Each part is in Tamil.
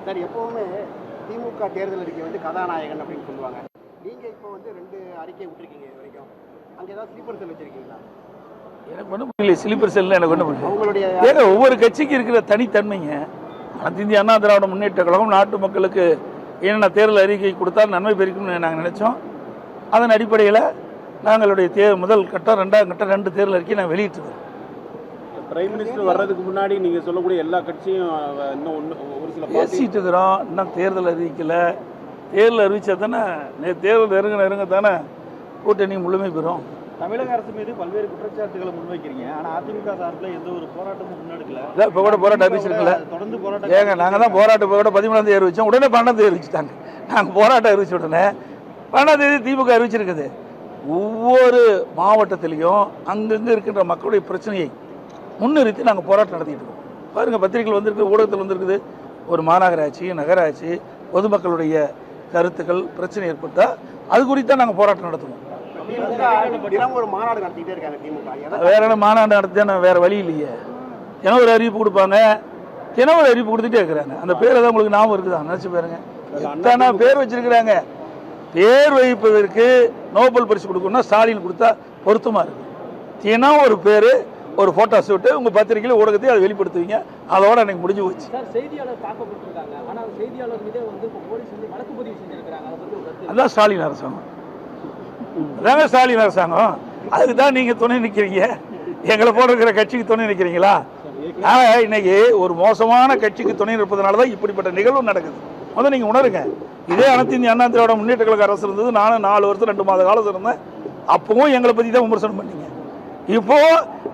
சார் எப்பவுமே திமுக தேர்தல் அறிக்கை வந்து கதாநாயகன் அப்படின்னு சொல்லுவாங்க. நீங்க இப்போ வந்து 2 அறிக்கை விட்டுருக்கீங்க இது வரைக்கும். அங்கே ஏதாவது ஸ்லீப்பர் செல் வச்சிருக்கீங்களா? எனக்கு ஒன்றும் புரியல. ஸ்லீப்பர் செல் எனக்கு ஒன்றும் புரியல. உங்களுடைய ஒவ்வொரு கட்சிக்கு இருக்கிற தனித்தன்மைங்க. அனைத்து இந்திய அண்ணா திராவிட முன்னேற்ற கழகம் நாட்டு மக்களுக்கு என்னென்ன தேர்தல் அறிக்கை கொடுத்தால் நன்மை பெருக்கும்னு நாங்கள் நினைச்சோம். அதன் அடிப்படையில் நாங்களுடைய முதல் கட்டம் 2ஆம் கட்டம் 2 தேர்தல் அறிக்கை நாங்கள் வெளியிட்டிருக்கோம். பிரைம் மினிஸ்டர் வர்றதுக்கு முன்னாடி நீங்கள் சொல்லக்கூடிய எல்லா கட்சியும் இன்னும் ஒரு சில பேசிட்டு இருக்கிறோம். இன்னும் தேர்தல் அறிவிக்கல. தேர்தல் அறிவிச்சா தானே தேர்தல் நெருங்க தானே கூட்டணி முழுமை பெறும். தமிழக அரசு மீது பல்வேறு குற்றச்சாட்டுகளை முன்வைக்கிறீங்க. ஆனால் அதிமுக சார்பில் எந்த ஒரு போராட்டமும் முன்னெடுக்கல. இப்போ கூட போராட்டம் அறிவிச்சிருக்கல. தொடர்ந்து போராட்டம் ஏங்க நாங்கள் தான் போராட்டம் கூட 13ஆம் தேதி அறிவிச்சோம். உடனே 12ஆம் தேதி அறிவிச்சிட்டாங்க. நாங்கள் போராட்டம் அறிவிச்ச உடனே 12ஆம் தேதி திமுக அறிவிச்சிருக்குது. ஒவ்வொரு மாவட்டத்திலையும் அங்கங்கே இருக்கின்ற மக்களுடைய பிரச்சனையை முன்னிறுத்தி நாங்கள் போராட்டம் நடத்திட்டு இருக்கோம். பாருங்கள், பத்திரிகைகள் வந்திருக்கு, ஊடகத்தில் வந்திருக்குது. ஒரு மாநகராட்சி நகராட்சி பொதுமக்களுடைய கருத்துக்கள் பிரச்சனை ஏற்பட்டால் அது குறித்தான் நாங்கள் போராட்டம் நடத்துவோம். ஒரு மாநாடு நடத்திட்டே இருக்காங்க திமுக. வேற என்ன மாநாடு நடத்தினா வேற வழி இல்லையே. தினம் ஒரு அறிவிப்பு கொடுப்பாங்க, தினம் ஒரு அறிவிப்பு கொடுத்துட்டே இருக்கிறாங்க. அந்த பேர் தான் உங்களுக்கு ஞாபகம் இருக்குதா? நினைச்சு பாருங்க, எத்தனை பேர் வச்சிருக்கிறாங்க. பேர் வைப்பதற்கு நோபல் பரிசு கொடுக்கணும்னா ஸ்டாலின் கொடுத்தா பொருத்தமா இருக்கு. தினம் ஒரு பேர், ஒரு போட்டோ ஷூட்டு உங்க பத்திரிகையில் ஊடகத்தையும் அதை வெளிப்படுத்துவீங்க. அதோட எனக்கு முடிஞ்சு போச்சு. செய்தியாளர் தாக்கப்பட்டிருக்காங்க. ஆனால் செய்தியாளர் மீது வந்து போலீஸ் வந்து வழக்கு பதிவு செஞ்சிருக்காங்க. அதான் ஸ்டாலின் அரசாங்கம். அதாங்க ஸ்டாலின் அரசாங்கம். அதுக்கு தான் நீங்க துணை நிற்கிறீங்க. எங்களை போல இருக்கிற கட்சிக்கு துணை நிற்கிறீங்களா? இன்னைக்கு ஒரு மோசமான கட்சிக்கு துணை நிற்பதனால தான் இப்படிப்பட்ட நிகழ்வு நடக்குது. முதல்ல நீங்க உணருங்க. இதே அனைத்து இந்திய அண்ணா திராவிட முன்னேற்ற கழக அரசு இருந்தது. நானும் 4 வருஷம் 2 மாத காலம் இருந்தேன். அப்பவும் எங்களை பத்தி தான் விமர்சனம் பண்ணீங்க. இப்போ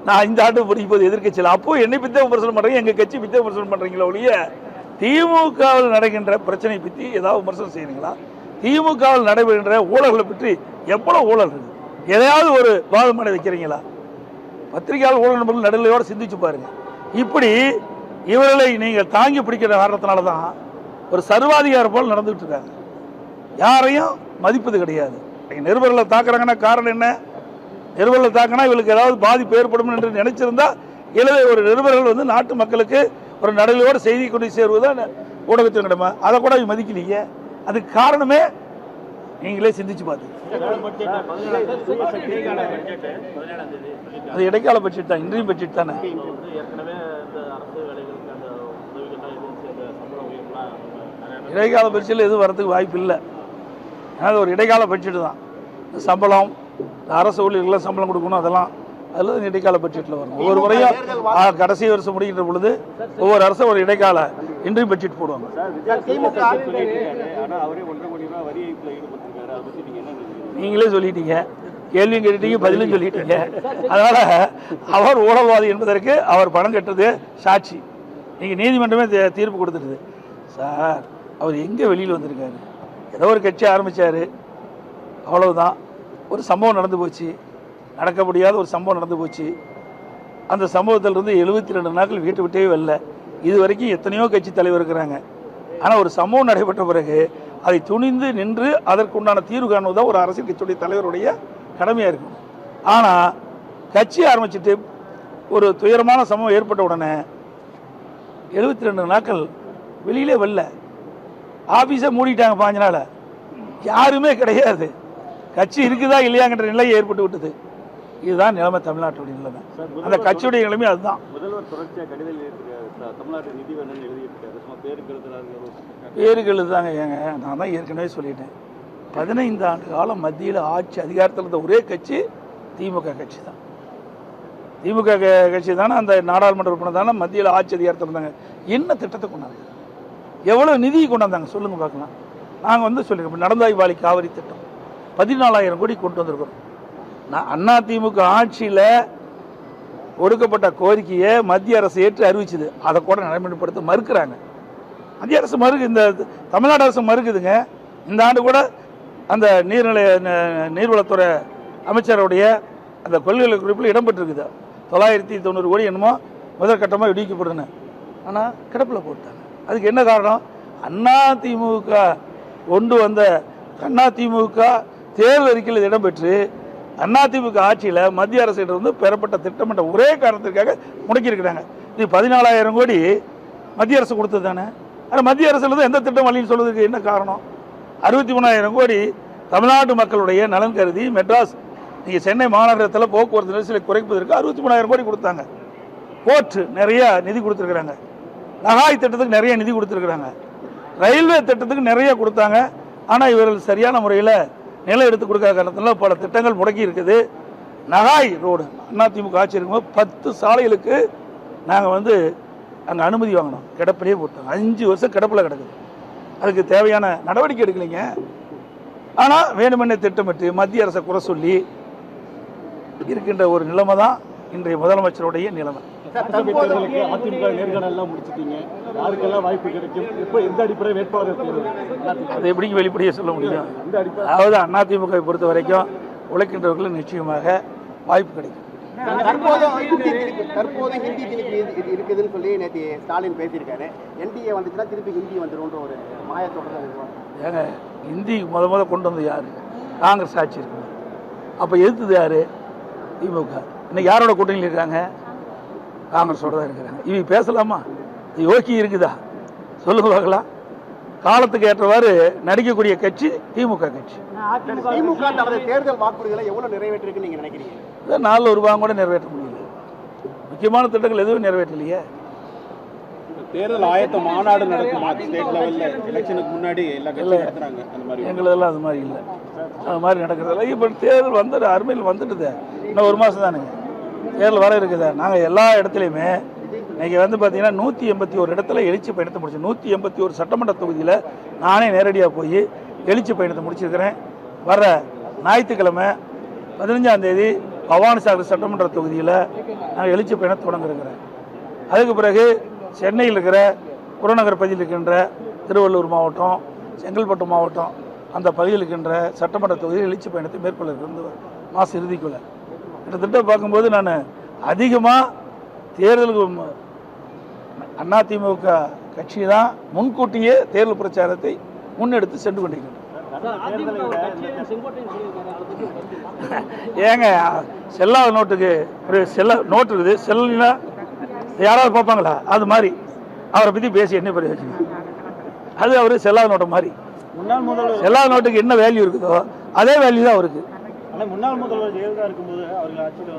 நான் இந்த ஆண்டு இப்போது எதிர்கட்சியில் அப்போ என்னை பற்றி விமர்சனம் பண்றீங்க, எங்க கட்சி பற்றி விமர்சனம் பண்றீங்களா ஒழிய திமுகவில் நடக்கின்ற பிரச்சனை பற்றி ஏதாவது விமர்சனம் செய்யறீங்களா? திமுகவில் நடைபெறுகின்ற ஊழல்களை பற்றி எவ்வளவு ஊழல் இருக்கு, எதையாவது ஒரு வாதம் பண்ண வைக்கிறீங்களா? பத்திரிகையாளர் ஊழல் நபர்கள் நடுநிலையோடு சிந்திச்சு பாருங்க. இப்படி இவர்களை நீங்கள் தாங்கி பிடிக்கிற காரணத்தினால தான் ஒரு சர்வாதிகார போல் நடந்துட்டு இருக்காங்க. யாரையும் மதிப்பது கிடையாது. நிருபர்களை தாக்குறாங்கன்னா காரணம் என்ன? நிருபர்களை தாக்கினா இவளுக்கு ஏதாவது பாதிப்பு ஏற்படும் என்று நினைச்சிருந்தா ஒரு நிருபர்கள் வந்து நாட்டு மக்களுக்கு ஒரு நடுநிலையோடு செய்தி கொண்டு சேருவதுதான் ஊடகத்தின் கடமை. அதை கூட மதிக்கலீங்க. அதுக்கு காரணமே நீங்களே சிந்திச்சு பார்த்து. அது இடைக்கால பட்ஜெட் தான், இன்றைய பட்ஜெட் தானே. இடைக்கால பட்ஜெட்டில் எதுவும் வரதுக்கு வாய்ப்பு இல்லை. அது ஒரு இடைக்கால பட்ஜெட் தான். சம்பளம், அரசு ஊழியர்கள்லாம் சம்பளம் கொடுக்கணும், அதெல்லாம் அதில் இடைக்கால பட்ஜெட்டில் வரும். ஒவ்வொரு முறையும் கடைசி வருஷம் முடிக்கின்ற பொழுது ஒவ்வொரு அரசும் ஒரு இடைக்கால இன்றைய பட்ஜெட் போடுவாங்க. நீங்களே சொல்லிட்டீங்க, கேள்வியும் கேட்டுட்டீங்க, பதிலும் சொல்லிட்டீங்க. அதனால அவர் ஊழல்வாதி என்பதற்கு அவர் பணம் கட்டுறது சாட்சி. நீங்கள் நீதிமன்றமே தீர்ப்பு கொடுத்துருது. சார், அவர் எங்கே வெளியில் வந்திருக்காரு? ஏதோ ஒரு கட்சி ஆரம்பித்தார், அவ்வளவுதான். ஒரு சம்பவம் நடந்து போச்சு, நடக்க முடியாத ஒரு சம்பவம் நடந்து போச்சு. அந்த சம்பவத்திலிருந்து 72 நாட்கள் வீட்டை விட்டே வரல. இது வரைக்கும் எத்தனையோ கட்சி தலைவர் இருக்கிறாங்க. ஆனால் ஒரு சம்பவம் நடைபெற்ற பிறகு அதை துணிந்து நின்று அதற்குண்டான தீர்வு காணுவதுதான் ஒரு அரசியல் கட்சியுடைய தலைவருடைய கடமையாக இருக்கும். ஆனால் கட்சி ஆரம்பிச்சுட்டு ஒரு துயரமான சம்பவம் ஏற்பட்ட உடனே 72 நாட்கள் வெளியிலே வரல. ஆஃபீஸை மூடிட்டாங்க 5 நாள். யாருமே கிடையாது. கட்சி இருக்குதா இல்லையாங்கிற நிலை ஏற்பட்டு விட்டது. இதுதான் நிலைமை, தமிழ்நாட்டுடைய நிலைமை. அந்த கட்சியுடைய நிலைமை அதுதான். முதல்வர் தொடர்ச்சியாக கடிதம் தமிழ்நாட்டு நிதி வேணும்னு எழுதியிருக்காரு. பேருக்கு எழுதுதாங்க. ஏங்க, நான் தான் ஏற்கனவே சொல்லிட்டேன், 15 ஆண்டு காலம் மத்தியில் ஆட்சி அதிகாரத்தில் இருந்த ஒரே கட்சி திமுக கட்சி தான். திமுக கட்சி தானே அந்த நாடாளுமன்ற உறுப்பினர் தானே மத்தியில் ஆட்சி அதிகாரத்தில் இருந்தாங்க. என்ன திட்டத்தை கொண்டாங்க? எவ்வளோ நிதி கொண்டாந்தாங்க சொல்லுங்க பார்க்கலாம். நாங்கள் வந்து சொல்லியிருக்கோம், நடந்தாய் வாலி காவிரி திட்டம் 14,000 கோடி கொண்டு வந்திருக்கிறோம். அண்ணா திமுக ஆட்சியில் ஒடுக்கப்பட்ட கோரிக்கையை மத்திய அரசு ஏற்று அறிவிச்சுது. அதை கூட நடைமுறைப்படுத்த மறுக்கிறாங்க. மத்திய அரசு இந்த தமிழ்நாடு அரசு மறுக்குதுங்க. இந்த ஆண்டு கூட அந்த நீர்வளத்துறை அமைச்சருடைய அந்த கொள்கை குறிப்பில் இடம்பெற்றிருக்குது. 990 கோடி என்னமோ முதற்கட்டமாக விடுவிக்கப்படுதுன்னு. ஆனால் கிடப்பில் போட்டாங்க. அதுக்கு என்ன காரணம்? அண்ணா திமுக கொண்டு வந்த அதிமுக தேர்தல் அறிக்கையில் இடம்பெற்று அதிமுக ஆட்சியில் மத்திய அரசிடமிருந்து பெறப்பட்ட திட்டமிட்ட ஒரே காரணத்திற்காக முடக்கியிருக்கிறாங்க. இது 14,000 கோடி மத்திய அரசு கொடுத்தது தானே. ஆனால் மத்திய அரசு சொல்லுது எந்த திட்டம் வழின்னு சொல்றதுக்கு என்ன காரணம்? 63,000 கோடி தமிழ்நாட்டு மக்களுடைய நலன் கருதி மெட்ராஸ் நீங்கள் சென்னை மாநகரத்தில் போக்குவரத்து நெரிசலை குறைப்பதற்கு 63,000 கோடி கொடுத்தாங்க. போர்ட் நிறைய நிதி கொடுத்துருக்குறாங்க. நகாய் திட்டத்துக்கு நிறைய நிதி கொடுத்துருக்குறாங்க. ரயில்வே திட்டத்துக்கு நிறைய கொடுத்தாங்க. ஆனால் இவர்கள் சரியான முறையில் நிலம் எடுத்து கொடுக்காத காரணத்தில் பல திட்டங்கள் முடக்கி இருக்குது. நகாய் ரோடு அதிமுக ஆட்சி இருக்கும்போது 10 சாலைகளுக்கு நாங்கள் அங்கே அனுமதி வாங்கினோம். கிடப்பிலே போட்டோம். 5 வருஷம் கிடப்பில் கிடக்குது. அதுக்கு தேவையான நடவடிக்கை எடுக்கலைங்க. ஆனால் வேணுமென்னே திட்டமிட்டு மத்திய அரசை குறை சொல்லி இருக்கின்ற ஒரு நிலைமை தான் இன்றைய முதலமைச்சருடைய நிலைமை. அதிமுக நேர்காணலாம் முடிச்சிட்டீங்க, யாருக்கெல்லாம் வாய்ப்பு கிடைக்கும், இப்போ எந்த அடிப்படை வேட்பாளர் தேர்வு? அதை எப்படி வெளிப்படையாக சொல்ல முடியும்? அதாவது அதிமுகவை பொறுத்த வரைக்கும் உழைக்கின்றவர்களுக்கு நிச்சயமாக வாய்ப்பு கிடைக்கும். தற்போது ஹிந்தி திணிப்பு இருக்குதுன்னு சொல்லி நேற்று ஸ்டாலின் பேசியிருக்காரு. என்டிஏ வந்துச்சுன்னா திருப்பி ஹிந்தி வந்துடும்ன்ற ஒரு மாயத்தோட. ஏங்க, ஹிந்தி முத கொண்டு வந்தது யாரு? காங்கிரஸ் ஆட்சி இருக்கு. அப்போ எதிர்த்தது யாரு? திமுக. இன்னைக்கு யாரோட கூட்டணியில் இருக்காங்க? காங்கிரஸோட தான் இருக்கிறாங்க. இவங்க பேசலாமா? யோகி இருக்குதா? சொல்லுங்க பார்க்கலாம். காலத்துக்கு ஏற்றவாறு நடிக்கக்கூடிய கட்சி திமுக கட்சி. திமுக தனது தேர்தல் வாக்குறுதிகளை எவ்வளவு நிறைவேற்றிருக்குன்னு நீங்க நினைக்கிறீங்க? 4 ரூபாய் கூட நிறைவேற்ற முடியல. முக்கியமான திட்டங்கள் எதுவும் நிறைவேற்றலையே. தேர்தல் ஆயத்த மாநாடு நடக்குமா ஸ்டேட் லெவல்ல எலெக்ஷனுக்கு முன்னாடி எல்லா கட்சியும் நடத்துறாங்க? அந்த மாதிரி எங்களதெல்லாம் அது மாதிரி இல்லை. அது மாதிரி நடக்கிறதில்ல. இப்போ தேர்தல் வந்துட்டு அருமையில் வந்துட்டுது. இன்னும் 1 மாதம் தானுங்க தேர்தல் வர இருக்குதா. நாங்கள் எல்லா இடத்துலையுமே இன்றைக்கி பார்த்தீங்கன்னா 181 இடத்துல எழுச்சி பயணத்தை முடிச்சோம். 181 சட்டமன்ற தொகுதியில் நானே நேரடியாக போய் எழுச்சி பயணத்தை முடிச்சிருக்கிறேன். வர ஞாயிற்றுக்கிழமை 15ஆம் தேதி பவானிசாகர் சட்டமன்ற தொகுதியில் நான் எழுச்சி பயணம் தொடங்கிருக்கிறேன். அதுக்கு பிறகு சென்னையில் இருக்கிற புறநகர் பகுதியில் இருக்கின்ற திருவள்ளூர் மாவட்டம், செங்கல்பட்டு மாவட்டம், அந்த பகுதியில் இருக்கின்ற சட்டமன்ற தொகுதியில் எழுச்சி பயணத்தை மேற்கொள்ள இருக்கிறது மாத இறுதிக்குள்ள. கிட்டத்தட்ட பார்க்கும்போது நான் அதிகமாக தேர்தலுக்கு அதிமுக கட்சி தான் முன்கூட்டியே தேர்தல் பிரச்சாரத்தை முன்னெடுத்து சென்று கொண்டிருக்கின்றனர். ஏங்க, செல்லாத நோட்டுக்கு ஒரு நோட்டு இருக்குது. செல்லுனா யாராவது பார்ப்பாங்களா? அது மாதிரி அவரை பற்றி பேசி என்ன பிரயோஜனம்? அது அவர் செல்லாத நோட்டு மாதிரி. முன்னாள் முதல்வர் செல்லாத நோட்டுக்கு என்ன வேல்யூ இருக்குதோ அதே வேல்யூ தான் அவருக்கு. ஆனால் முன்னாள் முதல்வர் ஜெயலலிதா இருக்கும்போது அவர்கள் ஆட்சியில்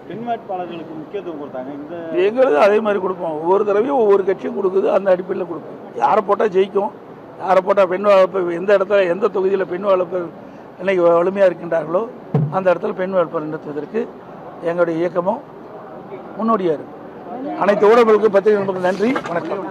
பெண் வேட்பாளர்களுக்கு முக்கியத்துவம் கொடுத்தாங்க. எங்களுக்கு அதே மாதிரி கொடுப்போம். ஒவ்வொரு தடவையும் ஒவ்வொரு கட்சியும் கொடுக்குது. அந்த அடிப்படையில் கொடுப்போம். யாரை போட்டால் ஜெயிக்கும், யாரை போட்டால் பெண் வளர்ப்பு, எந்த இடத்துல எந்த தொகுதியில் பெண் வளர்ப்பு இன்னைக்கு வலிமையாக இருக்கின்றார்களோ அந்த இடத்துல பெண் வேட்பாளர் நிறுத்துவதற்கு எங்களுடைய இயக்கமும் முன்னோடியாக இருக்குது. அனைத்து ஊடகங்களுக்கு பத்திரிகை நண்பர்களுக்கு நன்றி, வணக்கம்.